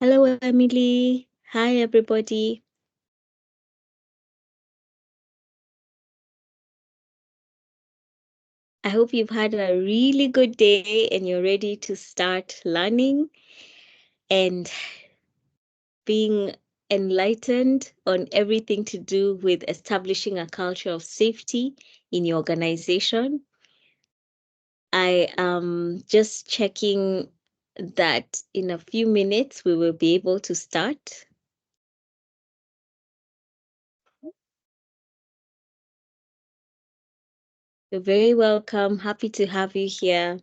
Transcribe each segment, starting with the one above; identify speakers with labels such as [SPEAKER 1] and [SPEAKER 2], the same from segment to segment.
[SPEAKER 1] Hello, Emily. Hi, everybody. I hope you've had a really good day and you're ready to start learning and being enlightened on everything to do with establishing a culture of safety in your organization. I am just checking that in a few minutes we will be able to start. You're very welcome. Happy to have you here.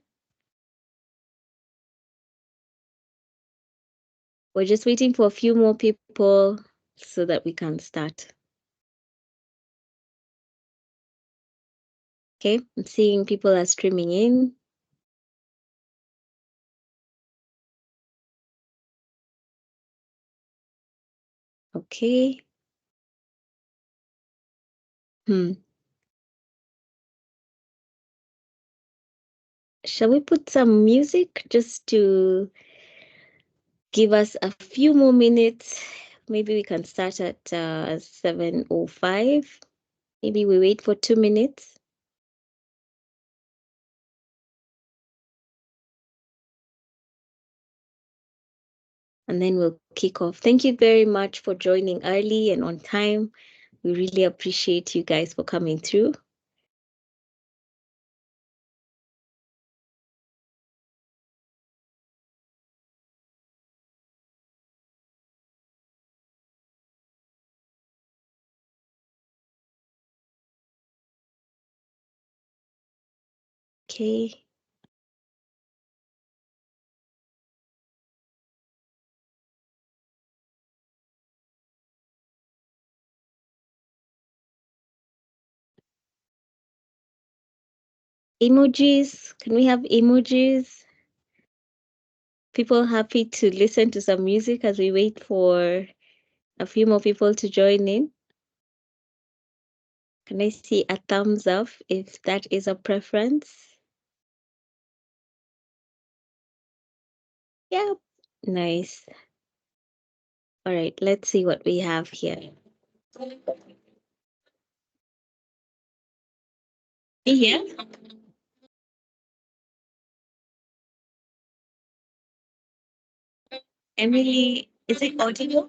[SPEAKER 1] We're just waiting for a few more people so that we can start. Okay, I'm seeing people are streaming in. Okay. Hmm. Shall we put some music just to give us a few more minutes? Maybe we can start at 7:05. Maybe we wait for 2 minutes. And then we'll kick off. Thank you very much for joining early and on time. We really appreciate you guys for coming through. Okay. Emojis. Can we have emojis? People happy to listen to some music as we wait for a few more people to join in. Can I see a thumbs up if that is a preference? Yeah, nice. All right, let's see what we have here. Yeah. Emily, is it audible?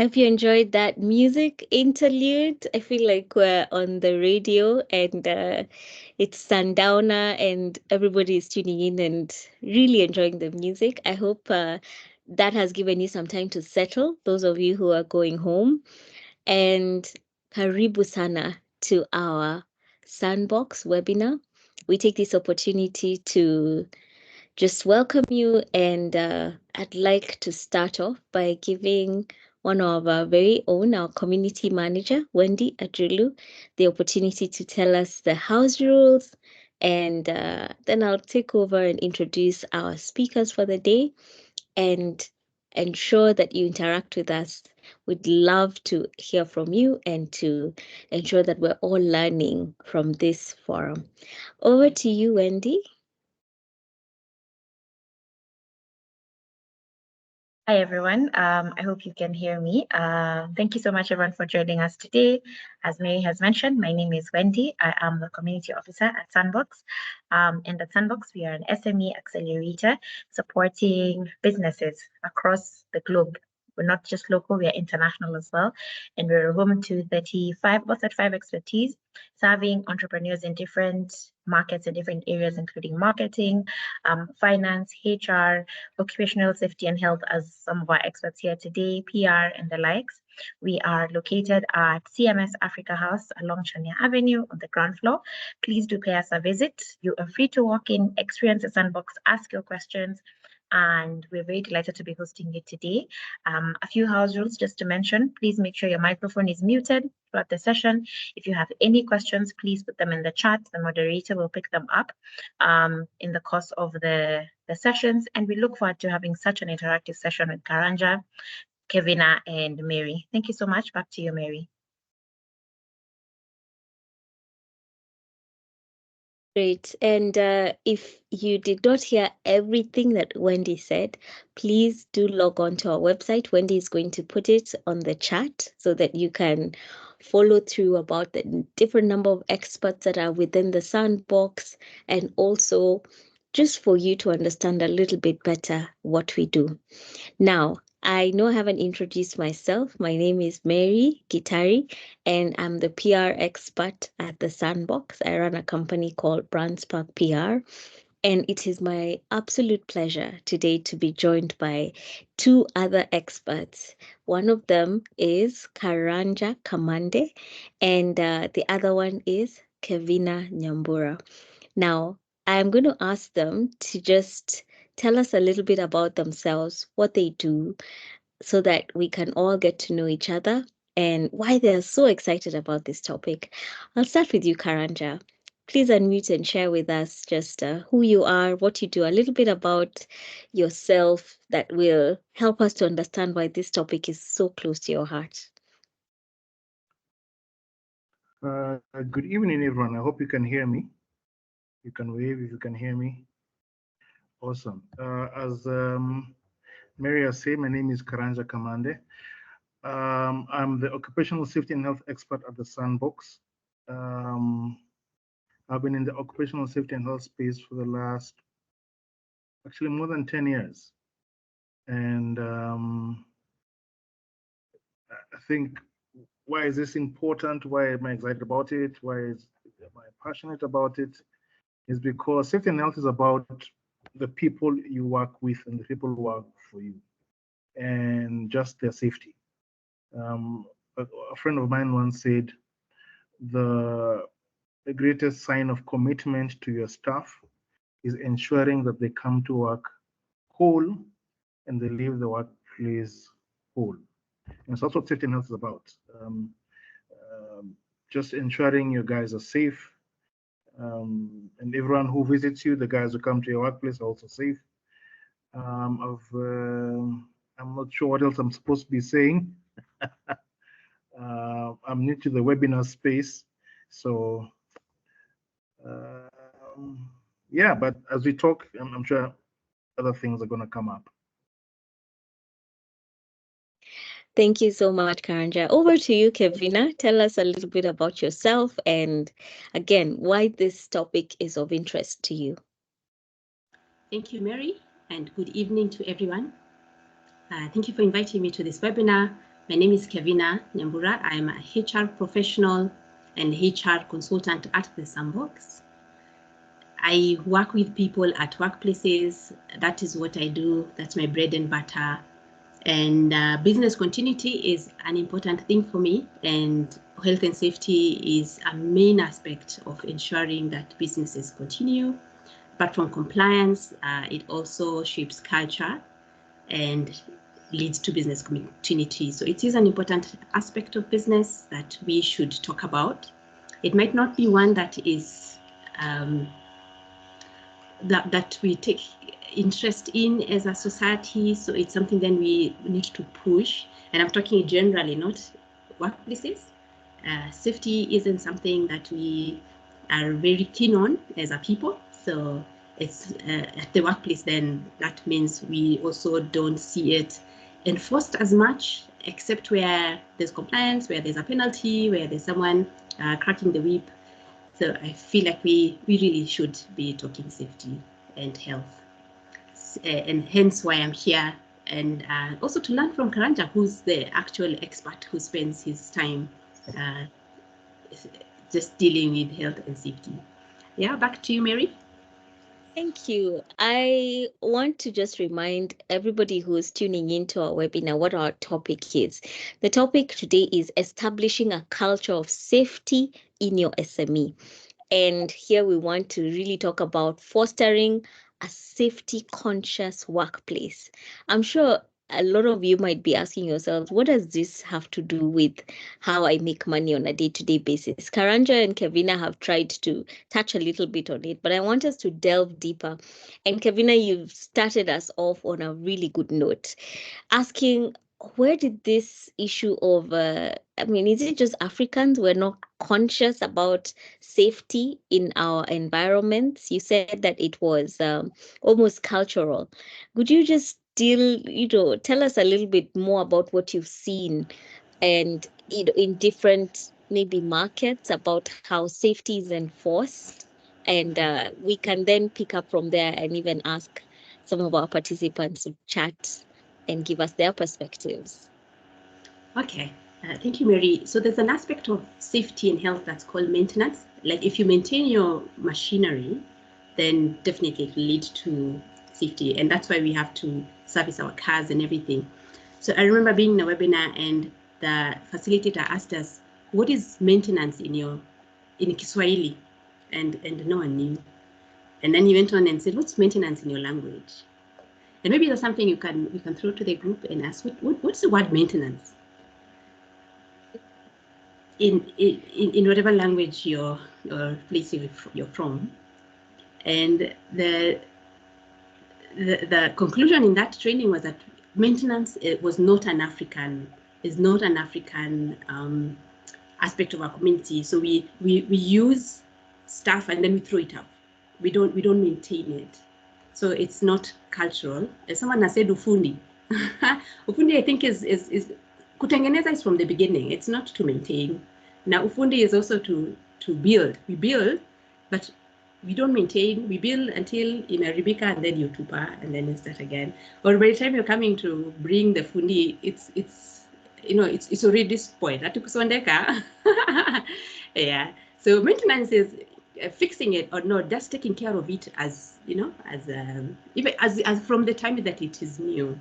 [SPEAKER 1] Hope you enjoyed that music interlude. I feel like we're on the radio and it's sundowner and everybody is tuning in and really enjoying the music. I hope that has given you some time to settle, those of you who are going home. And karibu sana to our Sandbox webinar. We take this opportunity to just welcome you, and I'd like to start off by giving one of our very own, our community manager, Wendy Ajulu, the opportunity to tell us the house rules, and then I'll take over and introduce our speakers for the day and ensure that you interact with us. We'd love to hear from you and to ensure that we're all learning from this forum. Over to you, Wendy.
[SPEAKER 2] Hi, everyone. I hope you can hear me. Thank you so much, everyone, for joining us today. As Mary has mentioned, my name is Wendy. I am the Community Officer at Sandbox. And at Sandbox, we are an SME accelerator supporting businesses across the globe. We're not just local, we are international as well. And we're home to 35 expertise, serving entrepreneurs in different markets and different areas, including marketing, finance, HR, occupational safety and health as some of our experts here today, PR and the likes. We are located at CMS Africa House along Chania Avenue on the ground floor. Please do pay us a visit. You are free to walk in, experience the Sandbox, ask your questions, and we're very delighted to be hosting you today. A few house rules just to mention, please make sure your microphone is muted throughout the session. If you have any questions, please put them in the chat. The moderator will pick them up in the course of the sessions, and we look forward to having such an interactive session with Karanja, Kevina, and Mary. Thank you so much. Back to you, Mary.
[SPEAKER 1] Great. And if you did not hear everything that Wendy said, please do log on to our website. Wendy is going to put it on the chat so that you can follow through about the different number of experts that are within the Sandbox, and also just for you to understand a little bit better what we do. Now, I know I haven't introduced myself. My name is Mary Gitari, and I'm the PR expert at the Sandbox. I run a company called Brandspark PR, and it is my absolute pleasure today to be joined by two other experts. One of them is Karanja Kamande, and the other one is Kevina Nyambura. Now, I'm going to ask them to just tell us a little bit about themselves, what they do, so that we can all get to know each other and why they're so excited about this topic. I'll start with you, Karanja. Please unmute and share with us just who you are, what you do, a little bit about yourself that will help us to understand why this topic is so close to your heart.
[SPEAKER 3] Good evening, everyone. I hope you can hear me. You can wave if you can hear me. Awesome. As Mary has said, my name is Karanja Kamande. I'm the occupational safety and health expert at the Sandbox. I've been in the occupational safety and health space for the last, actually more than 10 years. And I think, why is this important? Why am I excited about it? Why am I passionate about it? Is because safety and health is about the people you work with and the people who work for you, and just their safety. A friend of mine once said, the greatest sign of commitment to your staff is ensuring that they come to work whole and they leave the workplace whole. And so that's what safety and health is about. Just ensuring your guys are safe, and everyone who visits you, the guys who come to your workplace, are also safe. I'm not sure what else I'm supposed to be saying. I'm new to the webinar space, so yeah, but as we talk, I'm sure other things are going to come up.
[SPEAKER 1] Thank you so much, Karanja. Over to you, Kevina. Tell us a little bit about yourself and, again, why this topic is of interest to you.
[SPEAKER 4] Thank you, Mary, and good evening to everyone. Thank you for inviting me to this webinar. My My name is Kevina Nyambura. I'm a HR professional and HR consultant at the Sandbox. I work with people at workplaces. That is what I do. That's my bread and butter. And business continuity is an important thing for me, and health and safety is a main aspect of ensuring that businesses continue. But from compliance, it also shapes culture and leads to business continuity. So it is an important aspect of business that we should talk about. It might not be one that is that we take interest in as a society, so it's something then we need to push. And I'm talking generally, not workplaces. Safety isn't something that we are very keen on as a people, so it's at the workplace, then that means we also don't see it enforced as much, except where there's compliance, where there's a penalty, where there's someone cracking the whip. So I feel like we really should be talking safety and health, and hence why I'm here, and also to learn from Karanja, who's the actual expert who spends his time just dealing with health and safety. Yeah, back to you, Mary.
[SPEAKER 1] Thank you. I want to just remind everybody who's tuning into our webinar what our topic is. The topic today is establishing a culture of safety in your SME. And here we want to really talk about fostering a safety conscious workplace. I'm sure a lot of you might be asking yourselves, what does this have to do with how I make money on a day-to-day basis? Karanja and Kevina have tried to touch a little bit on it, but I want us to delve deeper. And Kevina, you've started us off on a really good note, asking, where did this issue of, is it just Africans were not conscious about safety in our environments? You said that it was almost cultural. Could you just tell us a little bit more about what you've seen and in different maybe markets about how safety is enforced? And we can then pick up from there and even ask some of our participants to chat and give us their perspectives.
[SPEAKER 4] Okay, thank you, Mary. So there's an aspect of safety and health that's called maintenance. Like if you maintain your machinery, then definitely it will lead to safety. And that's why we have to service our cars and everything. So I remember being in a webinar and the facilitator asked us, what is maintenance in Kiswahili? And no one knew. And then he went on and said, what's maintenance in your language? And maybe there's something you can throw to the group and ask, what's the word maintenance? In whatever language you're place you're from. And the conclusion in that training was that maintenance is not an African aspect of our community. So we use stuff and then we throw it out. We don't maintain it. So it's not cultural. As someone has said, ufundi. Ufundi, I think, is kutengeneza is from the beginning. It's not to maintain. Now ufundi is also to build. We build, but we don't maintain. We build until inaharibika and then you tupa and then you start again. Or by the time you're coming to bring the fundi, it's already spoiled. Yeah. So maintenance is fixing it or not, just taking care of it as even as from the time that it is new.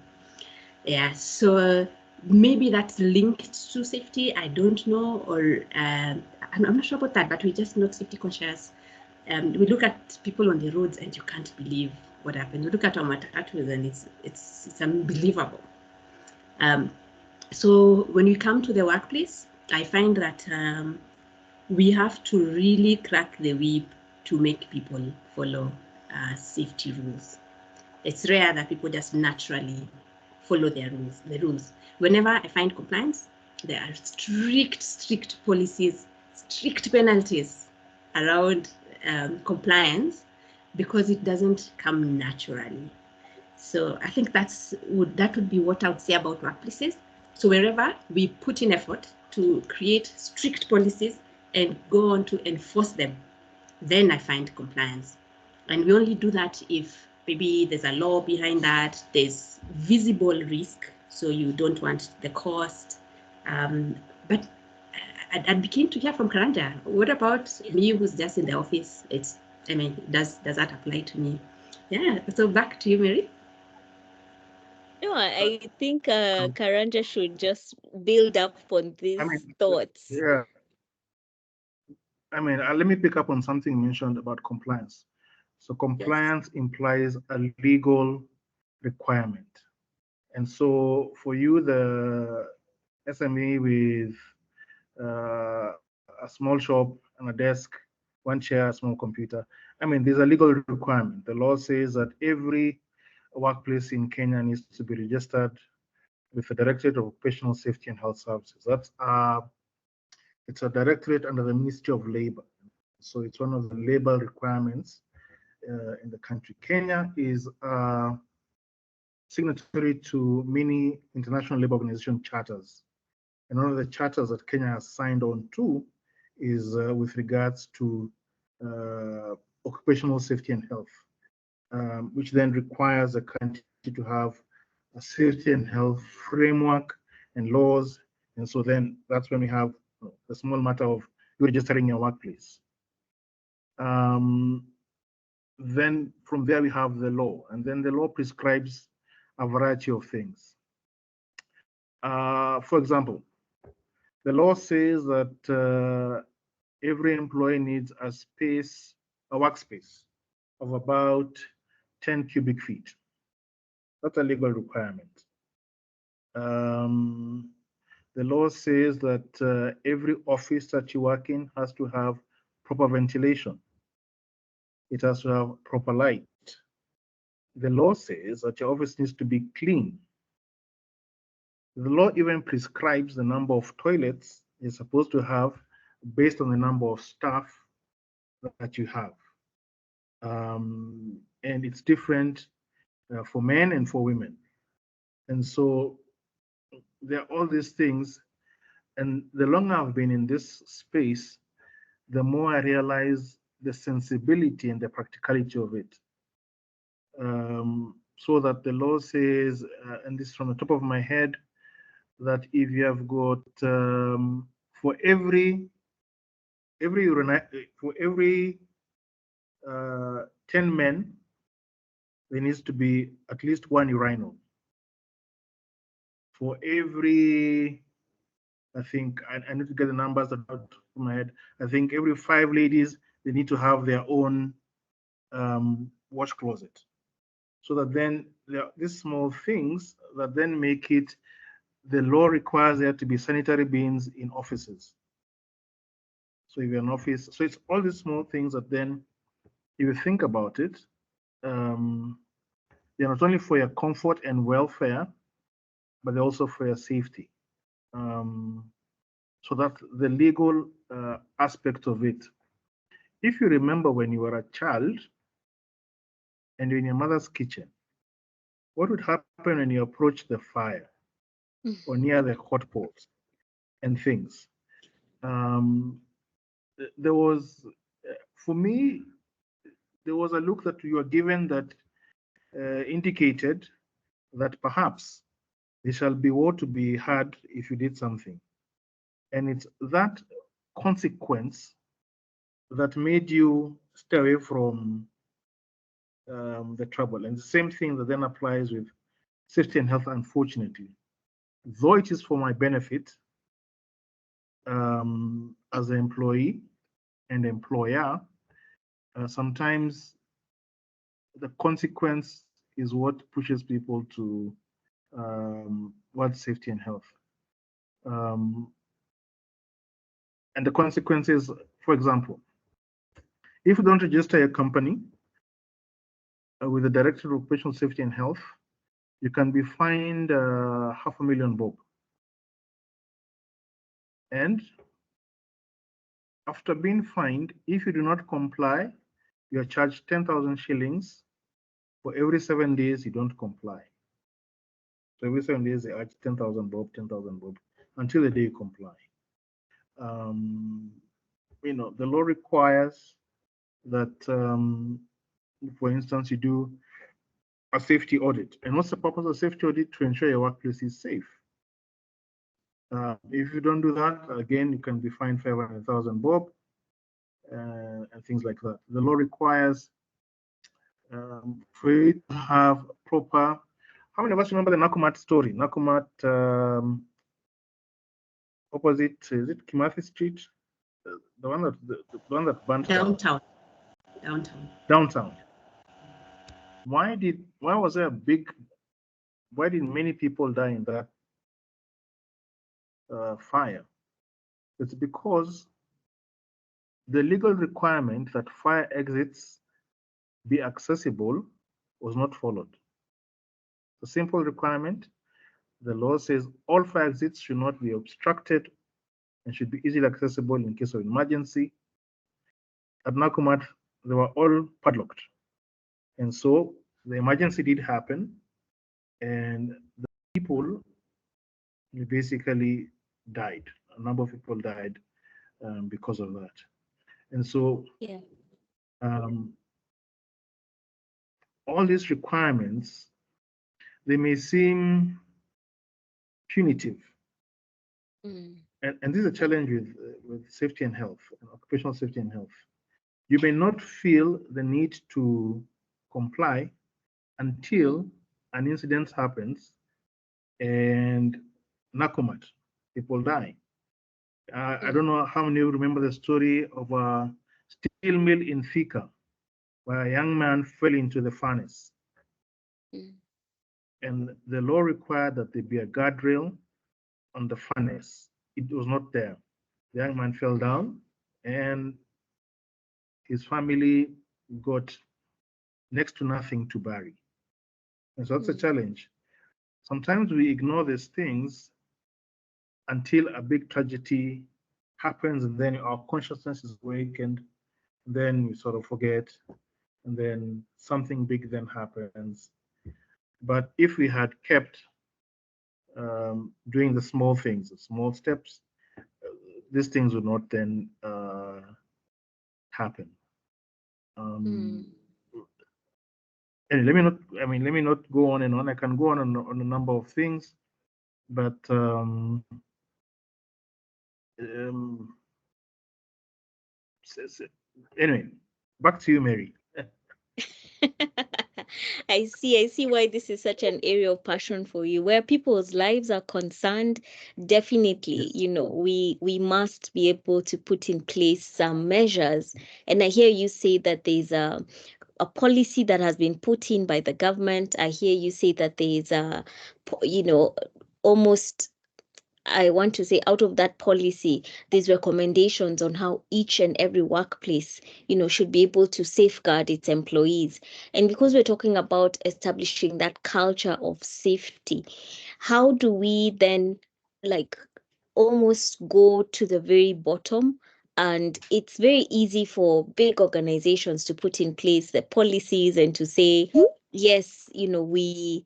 [SPEAKER 4] Yeah. So maybe that's linked to safety. I don't know, or I'm not sure about that. But we're just not safety conscious. We look at people on the roads and you can't believe what happened. We look at our matatus and it's unbelievable. So when we come to the workplace, I find that we have to really crack the whip to make people follow safety rules. It's rare that people just naturally follow the rules. Whenever I find compliance, there are strict policies, strict penalties around compliance because it doesn't come naturally. So I think that would be what I would say about workplaces. So wherever we put in effort to create strict policies and go on to enforce them, then I find compliance. And we only do that if maybe there's a law behind that, there's visible risk, so you don't want the cost, But I'd be keen to hear from Karanja. What about me, who's just in the office? Does that apply to me? Yeah. So back to you, Mary.
[SPEAKER 1] No, I think Karanja should just build up on these thoughts.
[SPEAKER 3] Yeah. Let me pick up on something mentioned about compliance. So compliance implies a legal requirement. And so for you, the SME with a small shop and a desk, one chair, a small computer, there's a legal requirement. The law says that every workplace in Kenya needs to be registered with the Directorate of Occupational Safety and Health Services. It's a directorate under the Ministry of Labor. So it's one of the labor requirements in the country. Kenya is signatory to many international labor organization charters. And one of the charters that Kenya has signed on to is with regards to occupational safety and health, which then requires the country to have a safety and health framework and laws. And so then that's when we have the small matter of you registering your workplace. Then from there we have the law, and then the law prescribes a variety of things. For example, the law says that every employee needs a workspace of about 10 cubic feet. That's a legal requirement. The law says that every office that you work in has to have proper ventilation. It has to have proper light. The law says that your office needs to be clean. The law even prescribes the number of toilets you're supposed to have based on the number of staff that you have. And it's different for men and for women. And so there are all these things. And the longer I've been in this space, the more I realize the sensibility and the practicality of it. So that the law says, and this is from the top of my head, that if you have got for every 10 men, there needs to be at least one urinal. For every, I think I need to get the numbers out of my head. I think every 5 ladies, they need to have their own wash closet. So that then there are these small things that then make it, the law requires there to be sanitary bins in offices. So if you're an office, so it's all these small things that then, if you think about it, they're not only for your comfort and welfare, but they're also for your safety. So that's the legal aspect of it. If you remember when you were a child and you're in your mother's kitchen, what would happen when you approach the fire or near the hot pot and things? There was, for me, there was a look that you were given that indicated that perhaps there shall be war to be had if you did something. And it's that consequence that made you stay away from the trouble. And the same thing that then applies with safety and health, unfortunately. Though it is for my benefit as an employee and employer, sometimes the consequence is what pushes people to what safety and health. And the consequences, for example, if you don't register your company with the Directorate of Occupational Safety and Health, you can be fined 500,000 bob. And after being fined, if you do not comply, you are charged 10,000 shillings for every 7 days you don't comply. So every 7 days they charge 10,000 bob, 10,000 bob, until the day you comply. The law requires that, for instance, you do a safety audit. And what's the purpose of safety audit? To ensure your workplace is safe. If you don't do that, again, you can be fined 500,000 bob and things like that. The law requires for you to have proper. How many of us remember the Nakumat story? Nakumat opposite, is it Kimathi Street? The one that burnt
[SPEAKER 4] Downtown.
[SPEAKER 3] Downtown. Why was there why did many people die in that fire? It's because the legal requirement that fire exits be accessible was not followed. The simple requirement, the law says all fire exits should not be obstructed and should be easily accessible in case of emergency. At Nakumat, they were all padlocked. And so the emergency did happen, and the people basically died. A number of people died because of that. And so
[SPEAKER 1] Yeah.
[SPEAKER 3] All these requirements, they may seem punitive. And this is a challenge with safety and health, occupational safety and health. You may not feel the need to comply until an incident happens and Nakumat, people die. I don't know how many of you remember the story of a steel mill in Thika, where a young man fell into the furnace. And the law required that there be a guardrail on the furnace. It was not there. The young man fell down and his family got next to nothing to bury. And so that's a challenge. Sometimes we ignore these things until a big tragedy happens, and then our consciousness is awakened, then we sort of forget, and then something big then happens. But if we had kept doing the small things, the small steps, these things would not then happen. And let me not go on and on. I can go on a number of things, but anyway, back to you, Mary.
[SPEAKER 1] I see why this is such an area of passion for you, where people's lives are concerned. Definitely,
[SPEAKER 3] Yes.
[SPEAKER 1] we must be able to put in place some measures. And I hear you say that there's a policy that has been put in by the government. I hear you say that there's almost, I want to say, out of that policy, there's recommendations on how each and every workplace, should be able to safeguard its employees. And because we're talking about establishing that culture of safety, how do we then almost go to the very bottom? And it's very easy for big organizations to put in place the policies and to say, yes, we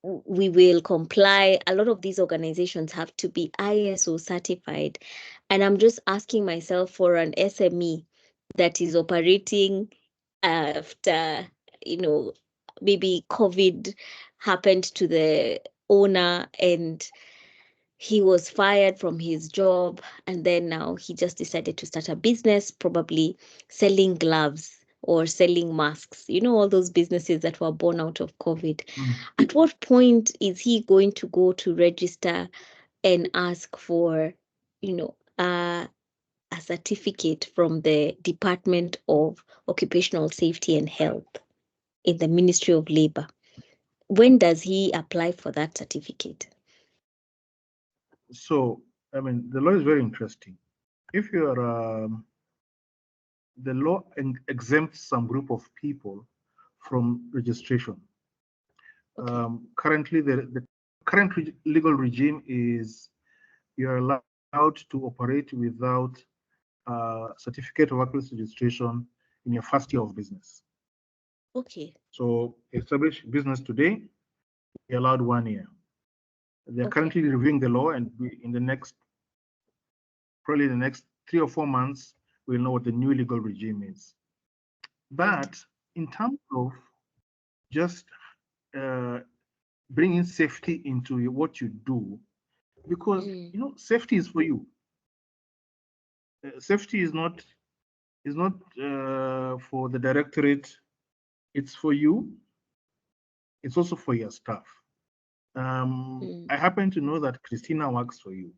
[SPEAKER 1] will comply. A lot of these organizations have to be ISO certified. And I'm just asking myself, for an SME that is operating after, maybe COVID happened to the owner and he was fired from his job, and then now he just decided to start a business, probably selling gloves or selling masks, all those businesses that were born out of COVID. At what point is he going to go to register and ask for, a certificate from the Department of Occupational Safety and Health in the Ministry of Labor? When does he apply for that certificate?
[SPEAKER 3] So, the law is very interesting. If you're, the law exempts some group of people from registration. Okay. Currently, the current legal regime is you're allowed to operate without certificate of workplace registration in your first year of business.
[SPEAKER 1] Okay.
[SPEAKER 3] So establish business today, you're allowed 1 year. They're currently reviewing the law, and in the next, probably the next 3 or 4 months, we'll know what the new legal regime is. But in terms of just bringing safety into what you do, because safety is for you. Safety is not for the directorate. It's for you. It's also for your staff. I happen to know that Christina works for you,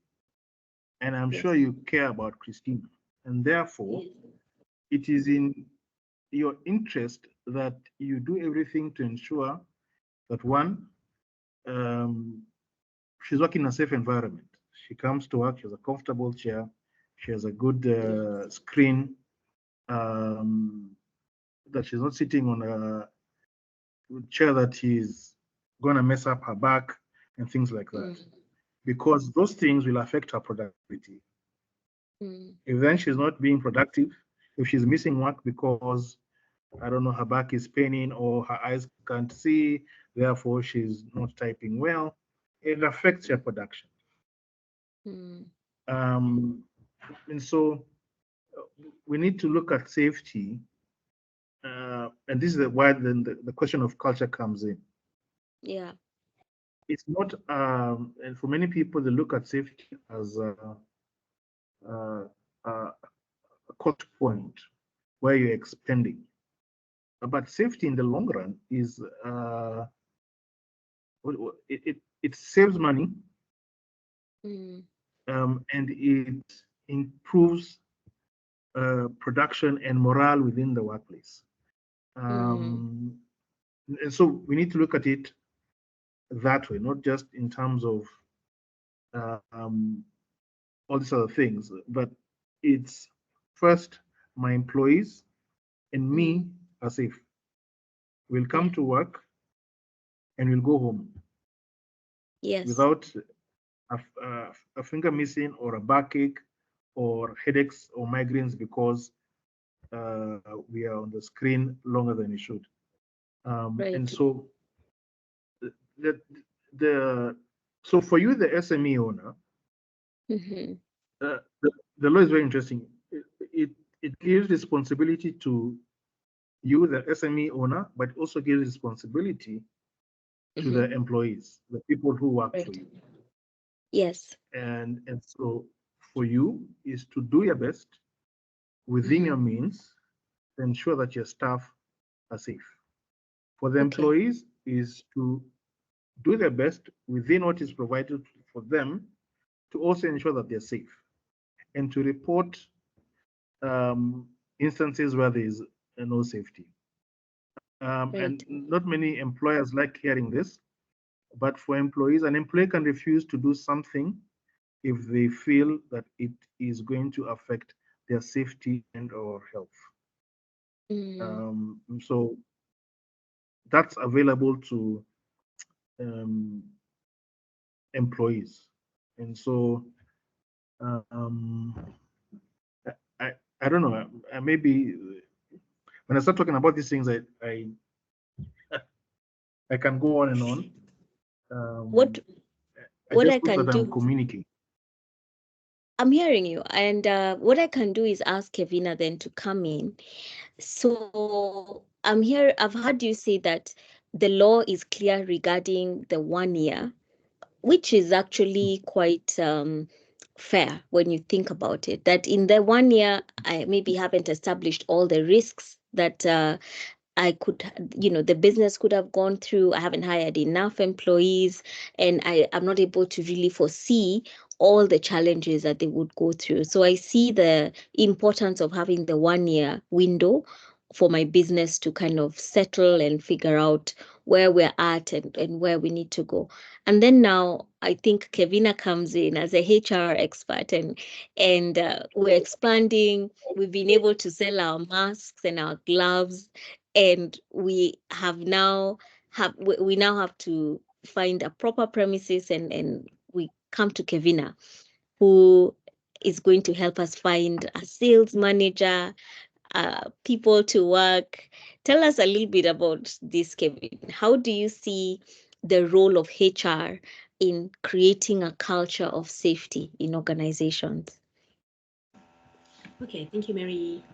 [SPEAKER 3] and I'm sure you care about Christina, and therefore it is in your interest that you do everything to ensure that one, she's working in a safe environment. She comes to work, she has a comfortable chair, she has a good screen, that she's not sitting on a chair that is going to mess up her back and things like that. Because those things will affect her productivity. If then she's not being productive, if she's missing work because, I don't know, her back is paining or her eyes can't see, therefore she's not typing well, it affects your production. And so we need to look at safety, and this is why then the question of culture comes in.
[SPEAKER 1] Yeah.
[SPEAKER 3] It's not, and for many people, they look at safety as a cost point where you're expending. But safety in the long run is, it saves money, and it improves production and morale within the workplace. And so we need to look at it that way, not just in terms of all these other things, but it's first, my employees and me are safe. We'll come to work and we'll go home.
[SPEAKER 1] Yes.
[SPEAKER 3] Without a finger missing or a backache or headaches or migraines because we are on the screen longer than we should. And so so for you, the SME owner, the law is very interesting. It gives responsibility to you, the SME owner, but also gives responsibility to the employees, the people who work for you.
[SPEAKER 1] Yes.
[SPEAKER 3] And so for you is to do your best within your means to ensure that your staff are safe. For the employees is to do their best within what is provided for them to also ensure that they're safe and to report instances where there is no safety. And not many employers like hearing this, but for employees, an employee can refuse to do something if they feel that it is going to affect their safety and or health. So that's available to employees. And so I don't know, maybe when I start talking about these things, I can go on and on.
[SPEAKER 1] What I can do,
[SPEAKER 3] I'm communicating.
[SPEAKER 1] I'm hearing you, and what I can do is ask Kevina then to come in. So I'm here. I've heard you say that the law is clear regarding the 1 year, which is actually quite fair when you think about it. That in the 1 year, I maybe haven't established all the risks that I could, the business could have gone through. I haven't hired enough employees, and I'm not able to really foresee all the challenges that they would go through. So I see the importance of having the 1 year window for my business to kind of settle and figure out where we're at and where we need to go. And then now I think Kevina comes in as a HR expert, and we're expanding. We've been able to sell our masks and our gloves, and we now have to find a proper premises, and we come to Kevina, who is going to help us find a sales manager, people to work. Tell us a little bit about this, Kevin. How do you see the role of HR in creating a culture of safety in organizations?
[SPEAKER 4] Okay, thank you, Mary,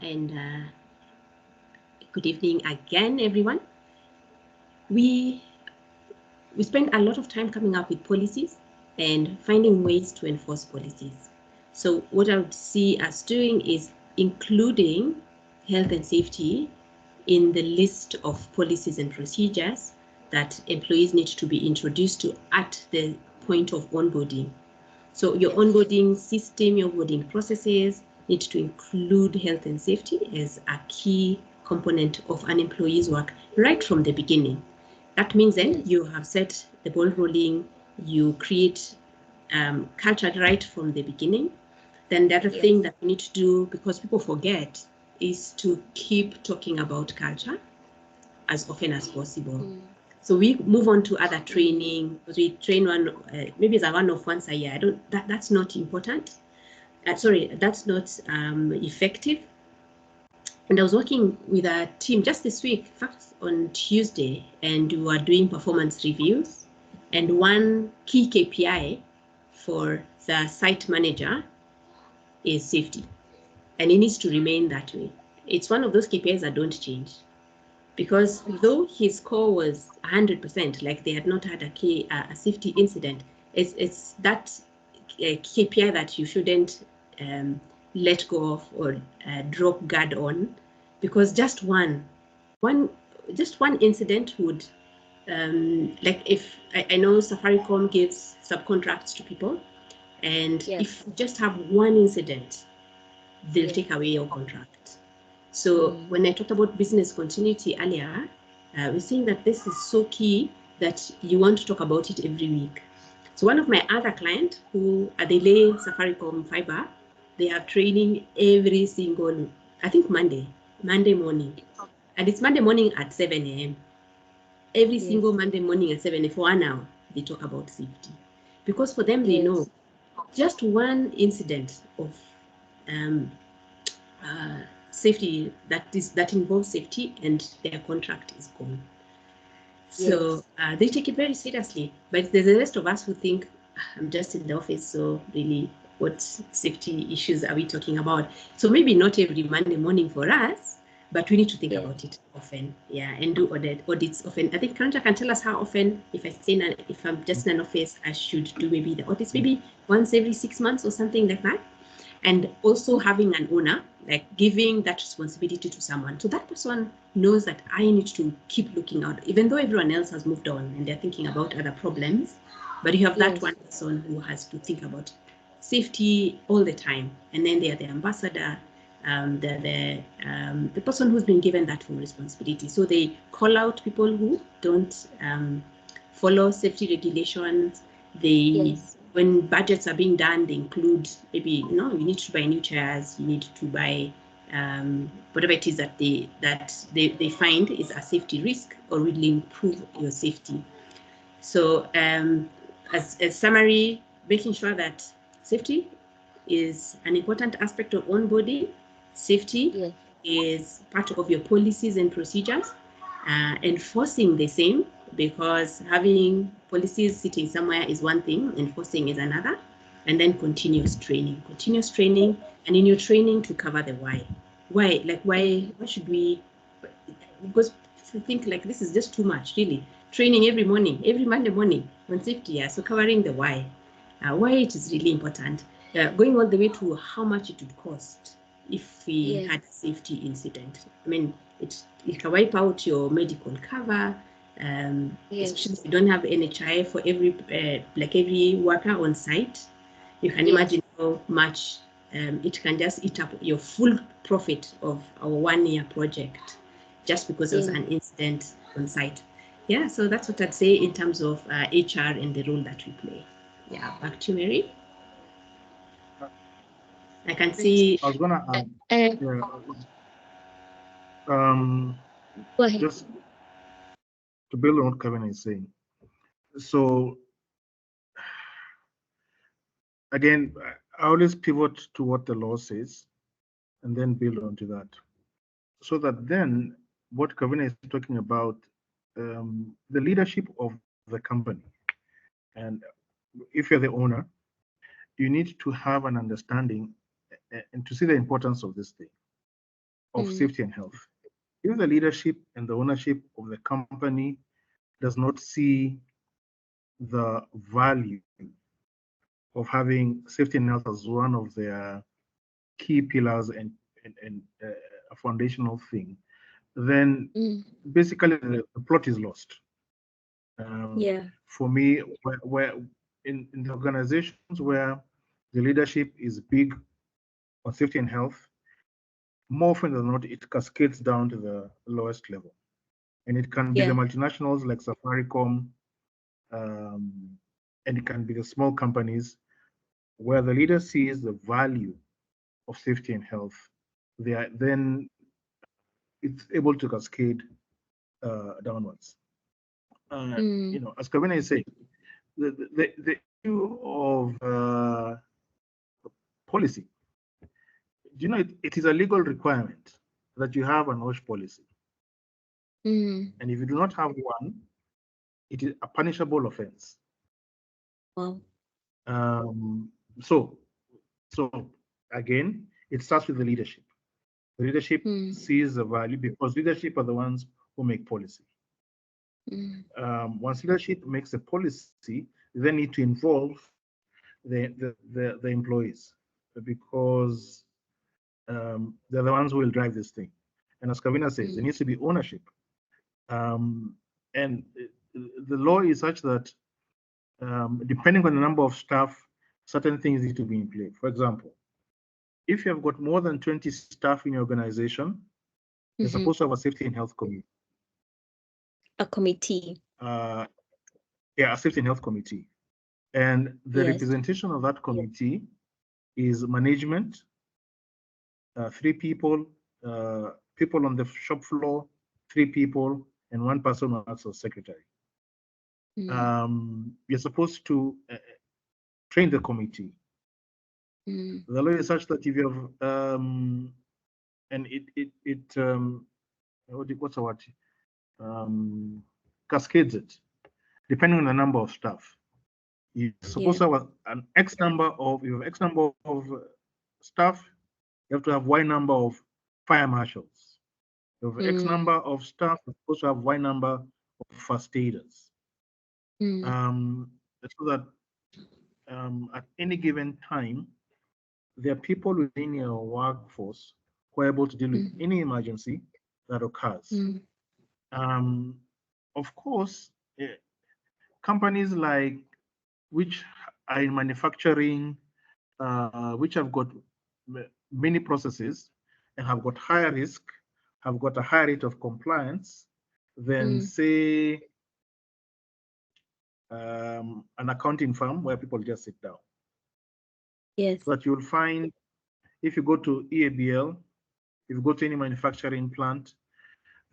[SPEAKER 4] and good evening again, everyone. We spend a lot of time coming up with policies, and finding ways to enforce policies. So what I would see us doing is including health and safety in the list of policies and procedures that employees need to be introduced to at the point of onboarding. So your onboarding system, your onboarding processes need to include health and safety as a key component of an employee's work right from the beginning. That means then you have set the ball rolling, you create culture right from the beginning. Then the other thing that we need to do, because people forget, is to keep talking about culture as often as possible. So we move on to other training. We train one, maybe it's a one-off once a year. I don't. That's not important. Sorry, that's not effective. And I was working with a team just this week, in fact, on Tuesday, and we were doing performance reviews. And one key KPI for the site manager is safety, and it needs to remain that way. It's one of those KPIs that don't change, because though his score was 100%, like they had not had a safety incident, it's that KPI that you shouldn't let go of or drop guard on, because just one incident would, like if I know Safaricom gives subcontracts to people, and if you just have one incident, they'll take away your contract. So when I talked about business continuity earlier, we're saying that this is so key that you want to talk about it every week. So one of my other clients who they lay Safaricom fiber, they have training every single, I think Monday morning. And it's Monday morning at 7 a.m. Every single Monday morning at 7 a.m. for 1 hour, they talk about safety. Because for them, they know just one incident of safety that involves safety and their contract is gone. So they take it very seriously. But there's the rest of us who think, I'm just in the office, so really what safety issues are we talking about? So maybe not every Monday morning for us, but we need to think about it often, and do audits often. I think Karanja can tell us how often, if I'm just in an office, I should do maybe the audits, maybe once every 6 months or something like that. And also having an owner, like giving that responsibility to someone. So that person knows that I need to keep looking out, even though everyone else has moved on and they're thinking about other problems. But you have that one person who has to think about safety all the time. And then they are the ambassador, the person who's been given that full responsibility. So they call out people who don't follow safety regulations. They when budgets are being done, they include maybe, you need to buy new chairs, you need to buy whatever it is that they find is a safety risk or will improve your safety. So as a summary, making sure that safety is an important aspect of onboarding. Safety is part of your policies and procedures. Enforcing the same, because having policies sitting somewhere is one thing, enforcing is another. And then continuous training, and in your training to cover the why. Why should we? Because I think like this is just too much, really. Training every Monday morning on safety, so covering the why it is really important. Going all the way to how much it would cost if we had a safety incident. I mean, it can wipe out your medical cover, especially if you don't have NHI for every worker on site. You can imagine how much it can just eat up your full profit of our 1-year project just because there was an incident on site. Yeah, so that's what I'd say in terms of HR and the role that we play. Yeah, back to Mary. I can see.
[SPEAKER 3] I was gonna add,
[SPEAKER 1] Go ahead.
[SPEAKER 3] just to build on what Kevin is saying. So again, I always pivot to what the law says and then build onto that. So that then what Kevin is talking about, the leadership of the company. And if you're the owner, you need to have an understanding and to see the importance of this thing, of safety and health. If the leadership and the ownership of the company does not see the value of having safety and health as one of their key pillars and a foundational thing, then basically the plot is lost.
[SPEAKER 1] Yeah.
[SPEAKER 3] For me, where in the organizations where the leadership is big on safety and health, more often than not, it cascades down to the lowest level. And it can be the
[SPEAKER 1] Yeah.
[SPEAKER 3] multinationals like Safaricom, and it can be the small companies where the leader sees the value of safety and health. Then it's able to cascade downwards. As Kavina is saying, the issue of policy, it is a legal requirement that you have an OSH policy. And if you do not have one, it is a punishable offense.
[SPEAKER 1] Wow.
[SPEAKER 3] So again, it starts with the leadership. The leadership sees the value because leadership are the ones who make policy. Once leadership makes a policy, they need to involve the employees because they're the ones who will drive this thing. And as Kavina says, there needs to be ownership. And the law is such that depending on the number of staff, certain things need to be in play. For example, if you have got more than 20 staff in your organization, you're supposed to have a safety and health committee.
[SPEAKER 1] A committee.
[SPEAKER 3] A safety and health committee. And the representation of that committee is management, 3 people, people on the shop floor, 3 people, and 1 person who acts as secretary. You're supposed to train the committee. The law is such that if you have and what's the word? Cascades it, depending on the number of staff. You're supposed to have an X number of, you have X number of staff, you have to have Y number of fire marshals. You have X number of staff, you're supposed to have Y number of first aiders. So that at any given time, there are people within your workforce who are able to deal with any emergency that occurs. Of course, companies like which are in manufacturing, which have got many processes and have got higher risk, have got a higher rate of compliance than say an accounting firm where people just sit down.
[SPEAKER 1] Yes.
[SPEAKER 3] So that you'll find if you go to EABL, if you go to any manufacturing plant,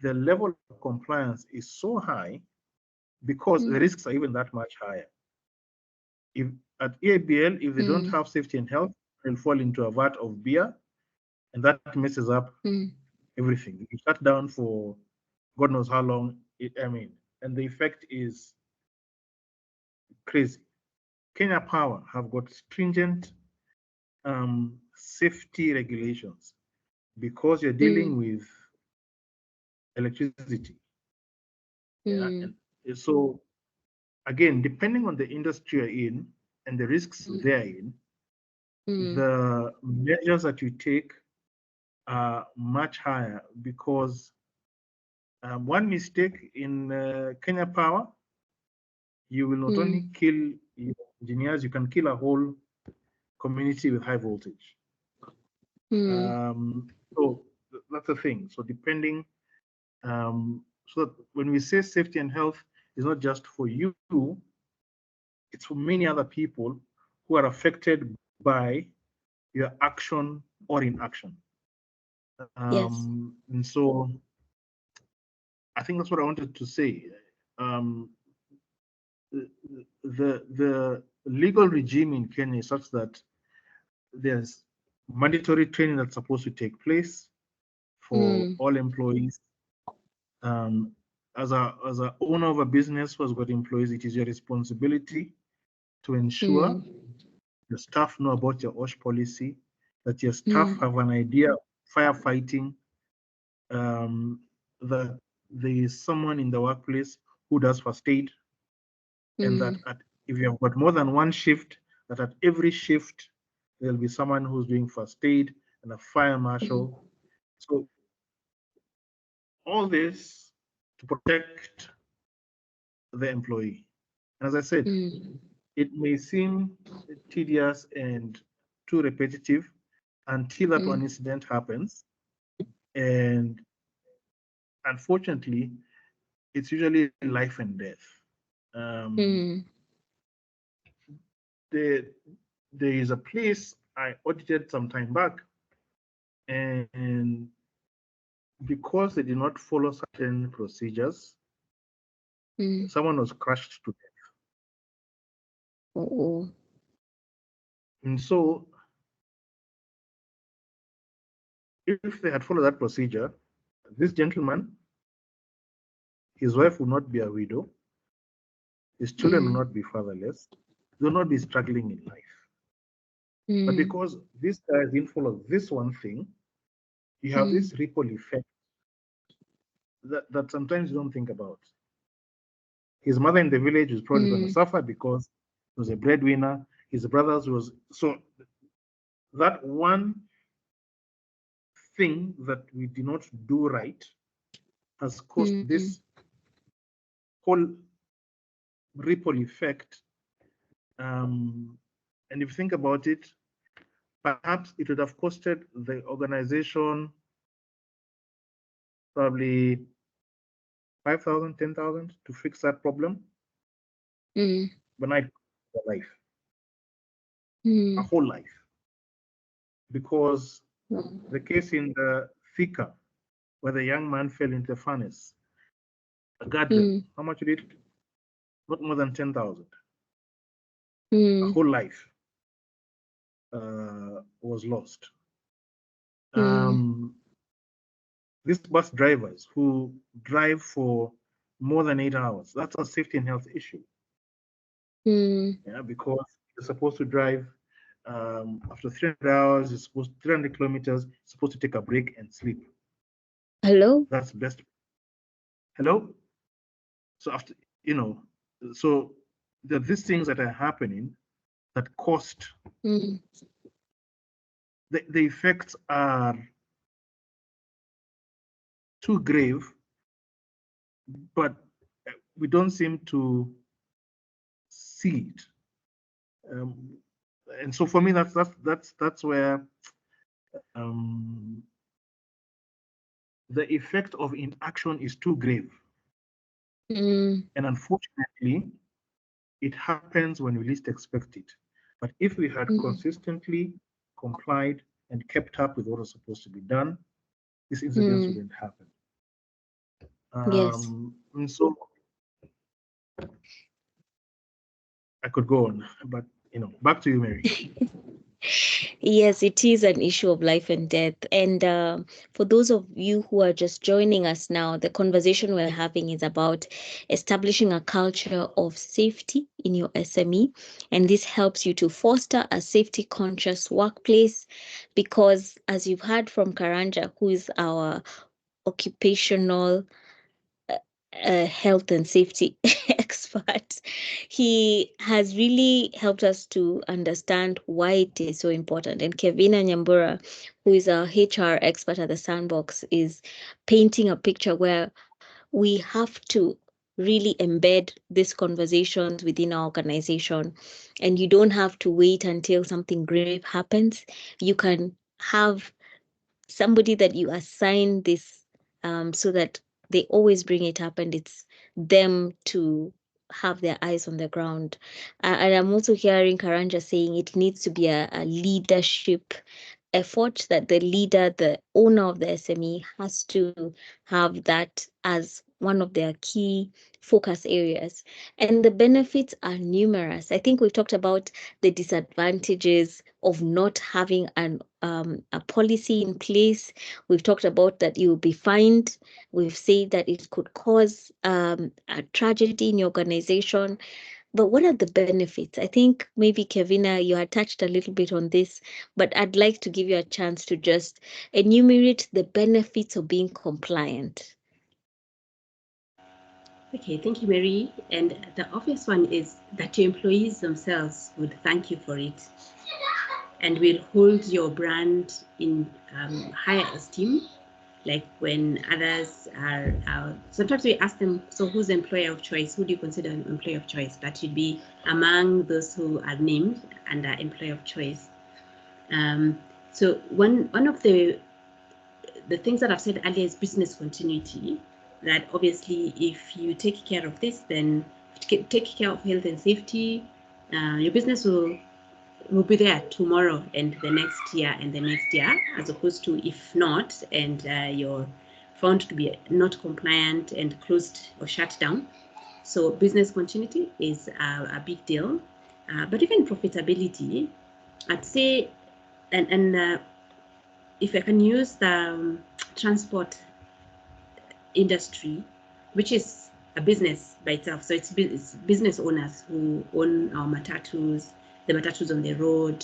[SPEAKER 3] the level of compliance is so high because the risks are even that much higher. If at EABL, if they don't have safety and health, they'll fall into a vat of beer, and that messes up everything. You shut down for God knows how long. And the effect is crazy. Kenya Power have got stringent safety regulations because you're dealing with electricity. And so again, depending on the industry you're in and the risks they're in, the measures that you take are much higher because one mistake in Kenya Power, you will not only kill your engineers, you can kill a whole community with high voltage. So that's the thing. So depending, so that when we say safety and health, it's not just for you, it's for many other people who are affected by your action or inaction. And so I think that's what I wanted to say. The legal regime in Kenya is such that there's mandatory training that's supposed to take place for all employees. As a owner of a business who has got employees, it is your responsibility to ensure your staff know about your OSH policy, that your staff have an idea of firefighting, that there is someone in the workplace who does first aid, and that if you have got more than one shift, that at every shift, there'll be someone who's doing first aid and a fire marshal. So all this to protect the employee. And as I said, it may seem tedious and too repetitive until that one incident happens. And unfortunately, it's usually life and death. There is a place I audited some time back, and because they did not follow certain procedures, someone was crushed to death. And so, if they had followed that procedure, this gentleman, his wife would not be a widow, his children will not be fatherless, they will not be struggling in life. But because this guy didn't follow this one thing, you have this ripple effect that sometimes you don't think about. His mother in the village is probably going to suffer because he was a breadwinner. His brothers was so that one thing that we did not do right has caused this whole ripple effect. And if you think about it, perhaps it would have costed the organization probably 5,000, 10,000 to fix that problem. But not a life, a whole life. Because the case in the Thika, where the young man fell into the furnace, a garden, how much did it? Not more than 10,000. A whole life was lost. These bus drivers who drive for more than 8 hours, that's a safety and health issue. Yeah, because you're supposed to drive after 300 hours, you're supposed 300 kilometers, you're supposed to take a break and sleep.
[SPEAKER 1] Hello?
[SPEAKER 3] That's best. Hello? So after, so there are these things that are happening that cost. The effects are too grave, but we don't seem to see it. And so for me, that's where the effect of inaction is too grave. And unfortunately, it happens when we least expect it. But if we had consistently complied and kept up with what was supposed to be done, these incidents wouldn't happen.
[SPEAKER 1] Yes.
[SPEAKER 3] And so I could go on, but back to you, Mary.
[SPEAKER 1] Yes, it is an issue of life and death. And for those of you who are just joining us now, the conversation we're having is about establishing a culture of safety in your SME. And this helps you to foster a safety conscious workplace because, as you've heard from Karanja, who is our occupational health and safety expert, he has really helped us to understand why it is so important. And Kevina Nyambura, who is a HR expert at the Sandbox, is painting a picture where we have to really embed these conversations within our organization. And you don't have to wait until something grave happens. You can have somebody that you assign this so that they always bring it up and it's them to have their eyes on the ground. And I'm also hearing Karanja saying it needs to be a leadership effort, that the leader, the owner of the SME, has to have that as one of their key focus areas. And the benefits are numerous. I think we've talked about the disadvantages of not having a policy in place. We've talked about that you'll be fined. We've said that it could cause a tragedy in your organization. But what are the benefits? I think maybe, Kevina, you had touched a little bit on this, but I'd like to give you a chance to just enumerate the benefits of being compliant.
[SPEAKER 4] Okay, thank you, Mary. And the obvious one is that your employees themselves would thank you for it and will hold your brand in higher esteem. Like when others are sometimes we ask them, so who's the employer of choice? Who do you consider an employer of choice? That should be among those who are named under employer of choice. So one of the things that I've said earlier is business continuity. That obviously, if you take care of this, then take care of health and safety, your business will be there tomorrow and the next year and the next year, as opposed to if not, and you're found to be not compliant and closed or shut down. So business continuity is a big deal. But even profitability, I'd say, and if I can use the transport industry, which is a business by itself. So it's business owners who own our matatus, the matatus on the road.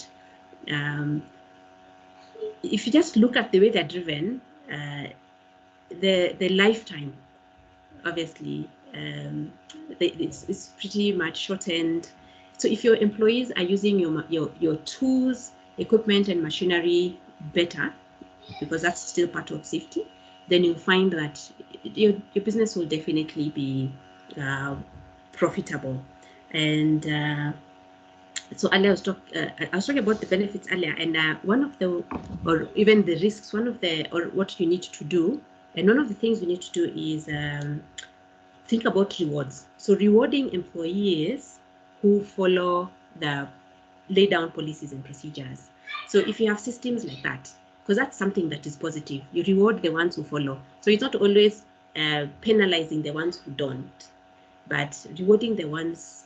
[SPEAKER 4] If you just look at the way they're driven, the lifetime, obviously, it's pretty much shortened. So if your employees are using your tools, equipment, and machinery better, because that's still part of safety, then you'll find that your business will definitely be profitable. And so earlier I was talking about the benefits earlier, and one of the, or even the risks, one of the, or what you need to do, and one of the things you need to do is think about rewards. So rewarding employees who follow the laid down policies and procedures. So if you have systems like that, because that's something that is positive, you reward the ones who follow. So it's not always penalizing the ones who don't, but rewarding the ones.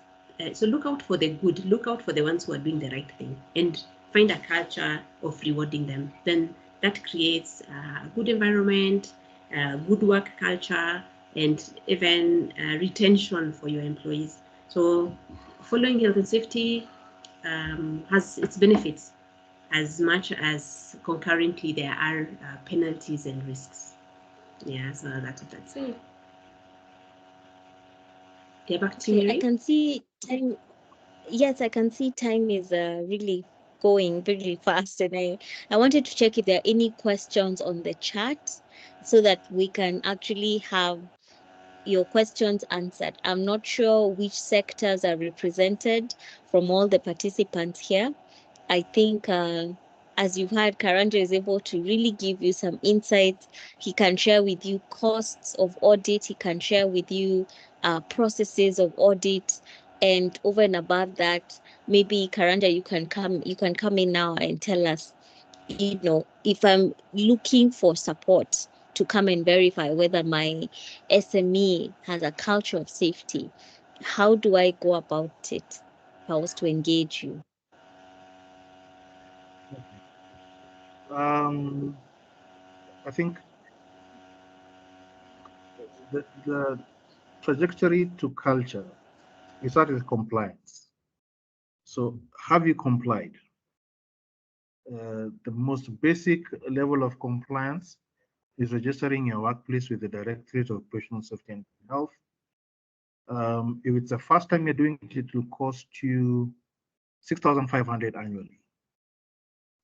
[SPEAKER 4] So look out for the good, look out for the ones who are doing the right thing, and find a culture of rewarding them. Then that creates a good environment, good work culture, and even retention for your employees. So following health and safety has its benefits as much as concurrently there are penalties and risks. Yeah, so that's what I'd say. Yeah, back to
[SPEAKER 1] Okay, I
[SPEAKER 4] Mary.
[SPEAKER 1] can see time. Yes, I can see time is really going very fast, and I wanted to check if there are any questions on the chat so that we can actually have your questions answered. I'm not sure which sectors are represented from all the participants here. I think, as you've heard, Karanja is able to really give you some insights. He can share with you costs of audit. He can share with you processes of audit. And over and above that, maybe Karanja, you can come in now and tell us, if I'm looking for support to come and verify whether my SME has a culture of safety, how do I go about it if I was to engage you?
[SPEAKER 3] I think the trajectory to culture, we start with compliance. So have you complied? The most basic level of compliance is registering your workplace with the Directorate of Occupational Safety and Health. If it's the first time you're doing it, it will cost you 6,500 annually.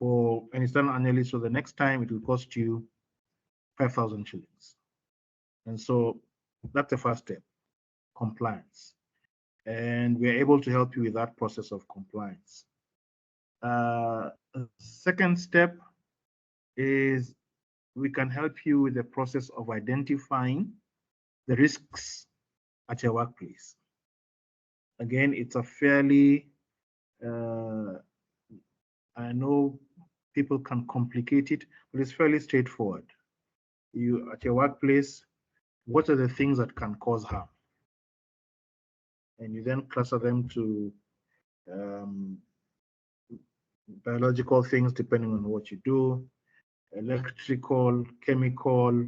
[SPEAKER 3] And it's done annually, so the next time it will cost you 5,000 shillings. And so that's the first step, compliance. And we're able to help you with that process of compliance. Second step is we can help you with the process of identifying the risks at your workplace. Again, it's a fairly, I know people can complicate it, but it's fairly straightforward. You at your workplace, what are the things that can cause harm? And you then cluster them to biological things, depending on what you do, electrical, chemical,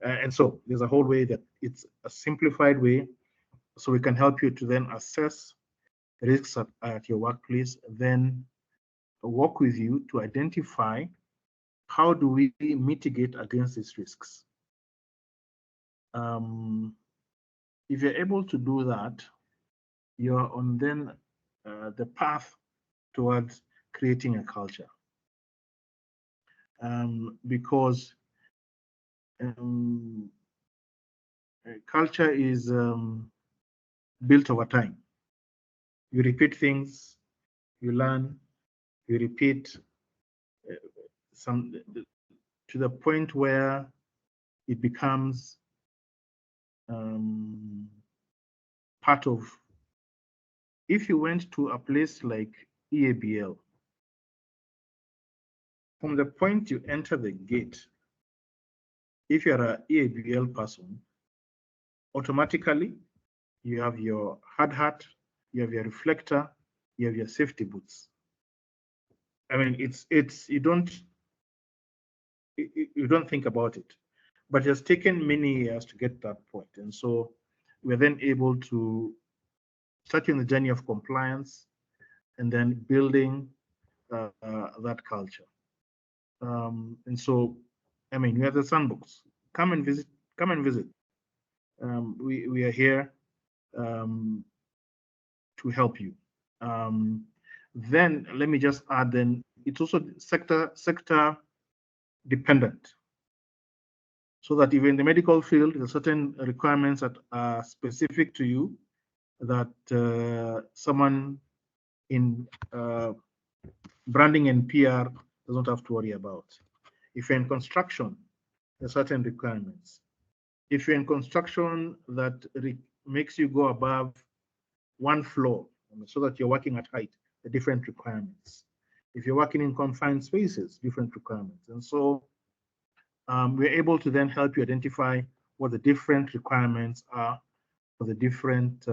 [SPEAKER 3] and so there's a whole way that it's a simplified way, so we can help you to then assess risks at your workplace, then work with you to identify how do we mitigate against these risks. if you're able to do that, you're on then the path towards creating a culture. Because culture is built over time. You repeat things, you learn, you repeat some to the point where it becomes part of. If you went to a place like EABL, from the point you enter the gate, if you're an EABL person, automatically you have your hard hat, you have your reflector, you have your safety boots. I mean, it's you don't think about it, but it's taken many years to get to that point, and so we're then able to start in the journey of compliance and then building that culture. And so, I mean, we have the sandbox. Come and visit. Come and visit. We are here to help you. Then let me just add. Then it's also sector dependent, so that even in the medical field, there are certain requirements that are specific to you that someone in branding and PR does not have to worry about. If you're in construction, there are certain requirements. If you're in construction that makes you go above one floor, so that you're working at height, the different requirements. If you're working in confined spaces, different requirements. And so we're able to then help you identify what the different requirements are for the different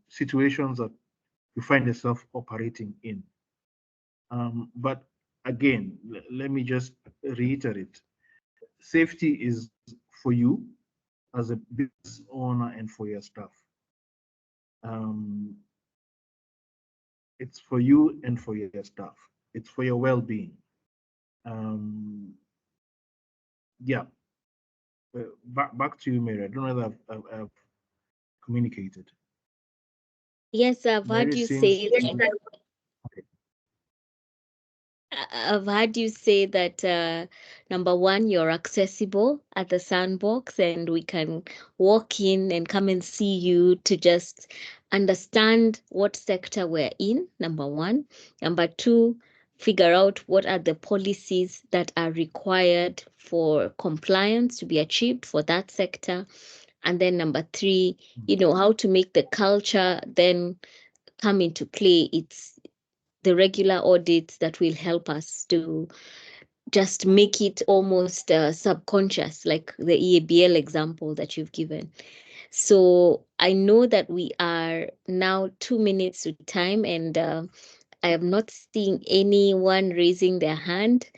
[SPEAKER 3] situations that you find yourself operating in. But again, let me just reiterate, safety is for you as a business owner and for your staff. It's for you and for your staff. It's for your well-being. Yeah. Back to you, Mary. I don't know whether I've communicated.
[SPEAKER 1] Yes, I've heard
[SPEAKER 3] Mary
[SPEAKER 1] you
[SPEAKER 3] seems
[SPEAKER 1] say
[SPEAKER 3] to.
[SPEAKER 1] that.
[SPEAKER 3] Okay.
[SPEAKER 1] I've heard you say that number one, you're accessible at the sandbox, and we can walk in and come and see you to just understand what sector we're in, number one. Number two, figure out what are the policies that are required for compliance to be achieved for that sector. And then number three, how to make the culture then come into play. It's the regular audits that will help us to just make it almost subconscious, like the EABL example that you've given. So I know that we are now 2 minutes to time, and I am not seeing anyone raising their hand.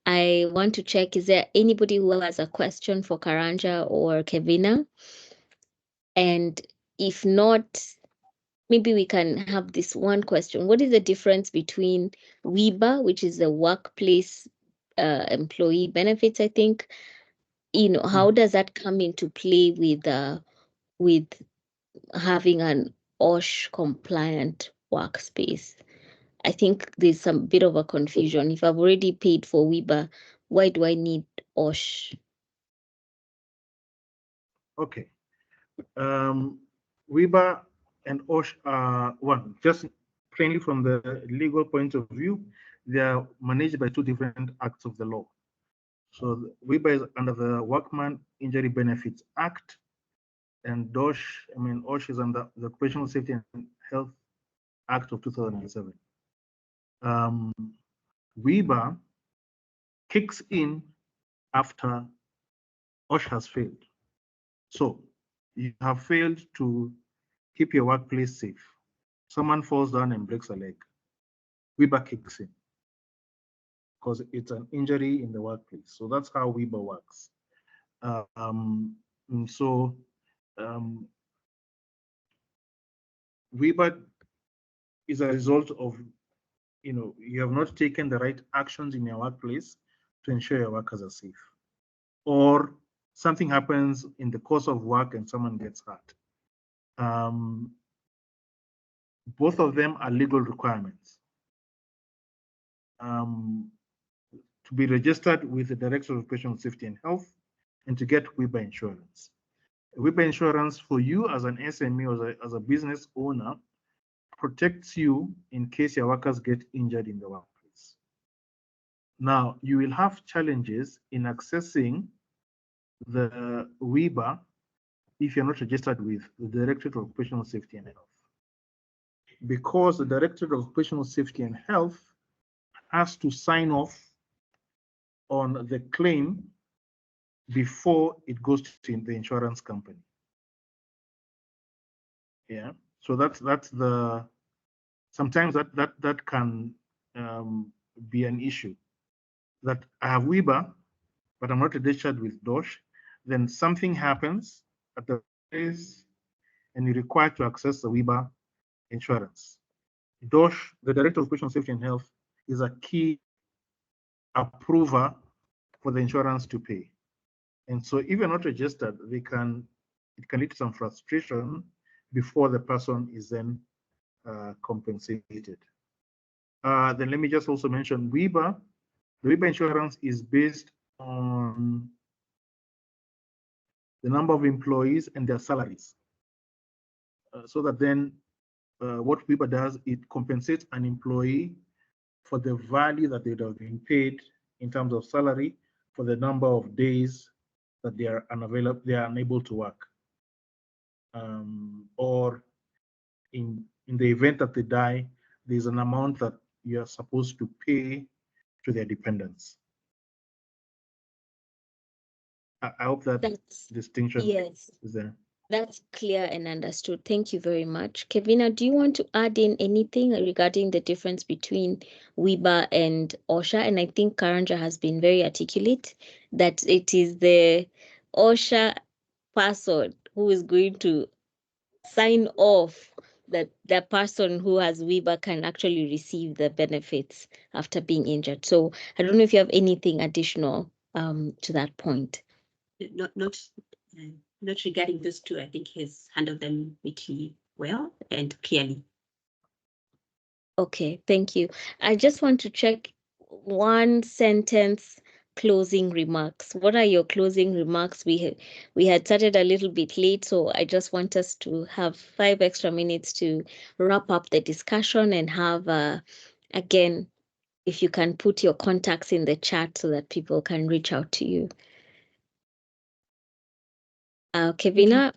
[SPEAKER 1] I want to check, is there anybody who has a question for Karanja or Kevina? And if not, maybe we can have this one question. What is the difference between WIBA, which is the workplace employee benefits, I think? How does that come into play with having an OSH compliant workspace? I think there's some bit of a confusion. If I've already paid for WIBA, why do I need OSH?
[SPEAKER 3] Okay. WIBA and OSH are one, just plainly from the legal point of view, they are managed by two different acts of the law. So WIBA is under the Workman Injury Benefits Act, and OSH is under the Occupational Safety and Health Act of 2007. WIBA kicks in after OSH has failed. So you have failed to keep your workplace safe. Someone falls down and breaks a leg. WIBA kicks in because it's an injury in the workplace. So that's how WIBA works. WIBA is a result of, you have not taken the right actions in your workplace to ensure your workers are safe, or something happens in the course of work and someone gets hurt. Both of them are legal requirements. To be registered with the Director of Occupational Safety and Health and to get WIBA insurance. WIBA insurance for you as an SME or as a business owner protects you in case your workers get injured in the workplace. Now, you will have challenges in accessing the WIBA if you're not registered with the Directorate of Occupational Safety and Health. Because the Directorate of Occupational Safety and Health has to sign off on the claim before it goes to the insurance company. Yeah, so that's the, sometimes that can be an issue. That I have WIBA, but I'm not registered with DOSH, then something happens at the place and you're required to access the WIBA insurance. DOSH, the Director of Occupational Safety and Health, is a key approver for the insurance to pay. And so if you're not registered, it can lead to some frustration before the person is then compensated. Then let me just also mention WIBA. The WIBA insurance is based on the number of employees and their salaries. So that then what WIBA does, it compensates an employee for the value that they would have been paid in terms of salary for the number of days that they are unavailable, they are unable to work. Or in the event that they die, there's an amount that you are supposed to pay to their dependents. I hope that distinction is there.
[SPEAKER 1] That's clear and understood. Thank you very much. Kevina, do you want to add in anything regarding the difference between WIBA and OSHA? And I think Karanja has been very articulate that it is the OSHA person who is going to sign off that the person who has WIBA can actually receive the benefits after being injured. So I don't know if you have anything additional to that point.
[SPEAKER 4] Not regarding those two. I think he's handled them pretty well and clearly.
[SPEAKER 1] Okay, thank you. I just want to check one sentence closing remarks. What are your closing remarks? We had started a little bit late, so I just want us to have 5 extra minutes to wrap up the discussion and have, again, if you can put your contacts in the chat so that people can reach out to you. Kevina?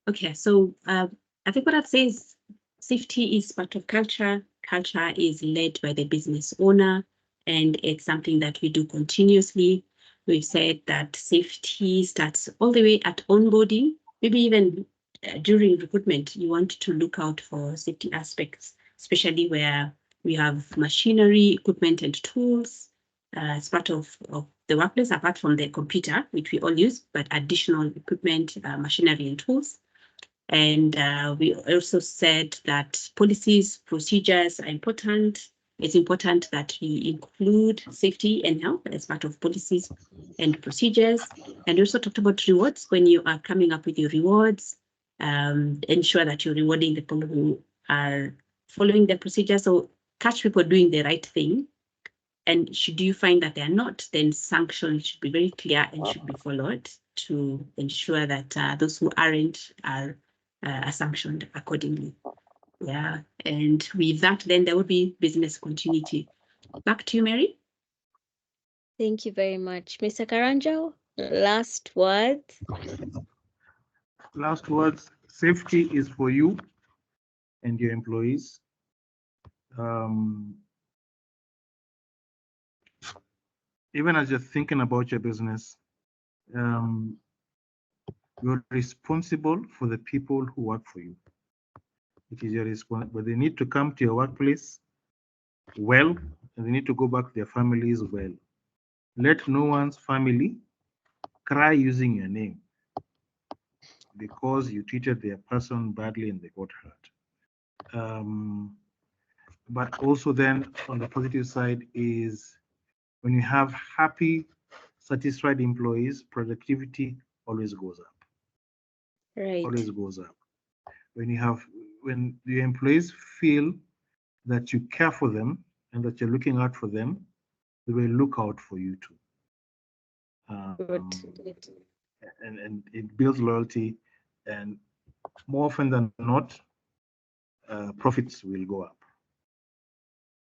[SPEAKER 4] Okay, so I think what I'd say is safety is part of culture. Culture is led by the business owner, and it's something that we do continuously. We've said that safety starts all the way at onboarding, maybe even during recruitment. You want to look out for safety aspects, especially where we have machinery, equipment, and tools as part of the workplace, apart from the computer, which we all use, but additional equipment, machinery, and tools. And we also said that policies, procedures are important. It's important that we include safety and health as part of policies and procedures. And we also talked about rewards. When you are coming up with your rewards, ensure that you're rewarding the people who are following the procedure. So catch people doing the right thing. And should you find that they're not, then sanctions should be very clear and should be followed to ensure that those who aren't are sanctioned accordingly. Yeah, and with that, then there will be business continuity. Back to you, Mary.
[SPEAKER 1] Thank you very much. Mr. Karanja, last words.
[SPEAKER 3] Last words, safety is for you and your employees. Even as you're thinking about your business, you're responsible for the people who work for you. It is your responsibility, but they need to come to your workplace well, and they need to go back to their families well. Let no one's family cry using your name because you treated their person badly and they got hurt. But also then on the positive side is when you have happy, satisfied employees, productivity always goes up.
[SPEAKER 1] Right.
[SPEAKER 3] Always goes up. When the employees feel that you care for them and that you're looking out for them, they will look out for you too.
[SPEAKER 1] Good.
[SPEAKER 3] And it builds loyalty, and more often than not, profits will go up.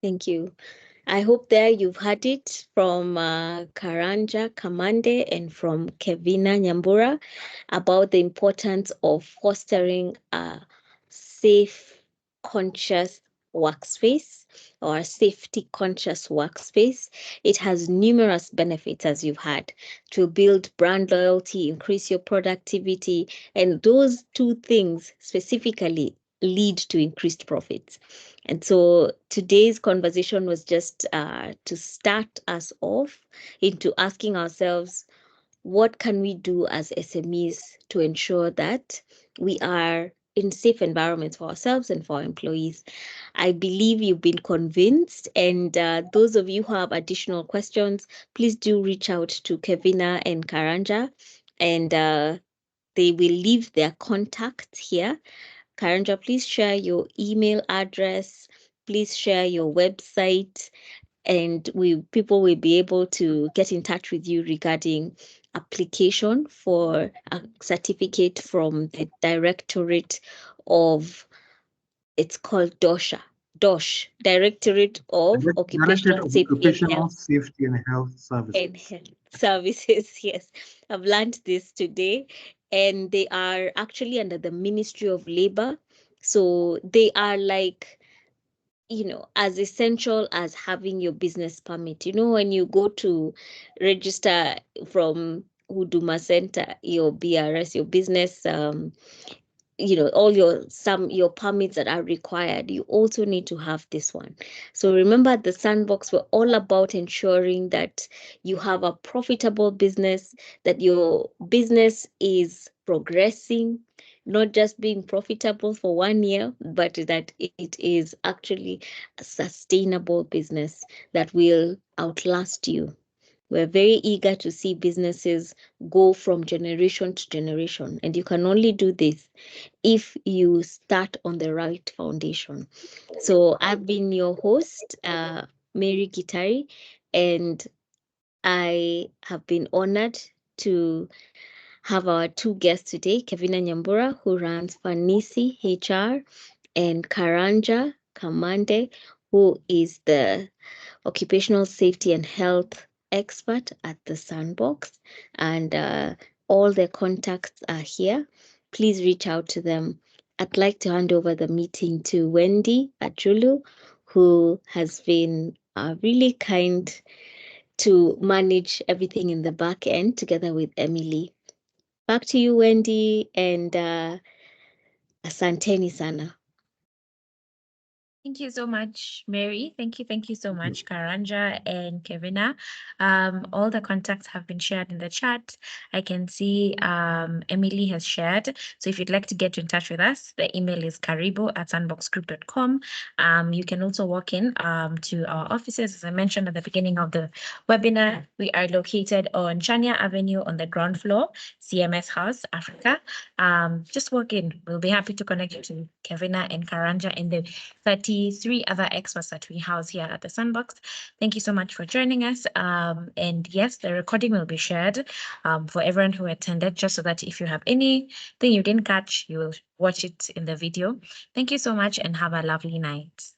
[SPEAKER 1] Thank you. I hope there you've heard it from Karanja Kamande and from Kevina Nyambura about the importance of fostering a safe, conscious workspace or a safety conscious workspace. It has numerous benefits, as you've had, to build brand loyalty, increase your productivity, and those two things specifically lead to increased profits. And so today's conversation was just to start us off into asking ourselves, what can we do as SMEs to ensure that we are in safe environments for ourselves and for our employees? I believe you've been convinced, and those of you who have additional questions, please do reach out to Kevina and Karanja, and they will leave their contacts here. Karanja, please share your email address, please share your website, and people will be able to get in touch with you regarding application for a certificate from the Directorate of, it's called DOSH, Directorate of
[SPEAKER 3] Directorate
[SPEAKER 1] Occupational
[SPEAKER 3] of
[SPEAKER 1] Safety and
[SPEAKER 3] Occupational
[SPEAKER 1] Health.
[SPEAKER 3] Safety and Health Services.
[SPEAKER 1] And health services, yes. I've learned this today. And they are actually under the Ministry of Labor. So they are like, as essential as having your business permit. When you go to register from Huduma Center, your BRS, your business, all your permits that are required, you also need to have this one. So remember, at the Sandbox, we're all about ensuring that you have a profitable business, that your business is progressing, not just being profitable for 1 year, but that it is actually a sustainable business that will outlast you. We're very eager to see businesses go from generation to generation, and you can only do this if you start on the right foundation. So I've been your host, Mary Gitari, and I have been honored to have our two guests today, Kevina Nyambura, who runs Fanisi HR, and Karanja Kamande, who is the occupational safety and health expert at the Sandbox. And all their contacts are here. Please reach out to them. I'd like to hand over the meeting to Wendy Ajulu, who has been really kind to manage everything in the back end together with Emily. Back to you, Wendy, and asanteni sana.
[SPEAKER 2] Thank you so much, Mary. Thank you so much, Karanja and Kevina. All the contacts have been shared in the chat. I can see Emily has shared. So if you'd like to get in touch with us, the email is karibu@sandboxgroup.com. You can also walk in to our offices. As I mentioned at the beginning of the webinar, we are located on Chania Avenue on the ground floor, CMS House, Africa. Just walk in. We'll be happy to connect you to Kevina and Karanja and the 33 other experts that we house here at the Sandbox. Thank you so much for joining us. And yes, the recording will be shared for everyone who attended, just so that if you have anything you didn't catch, you will watch it in the video. Thank you so much and have a lovely night.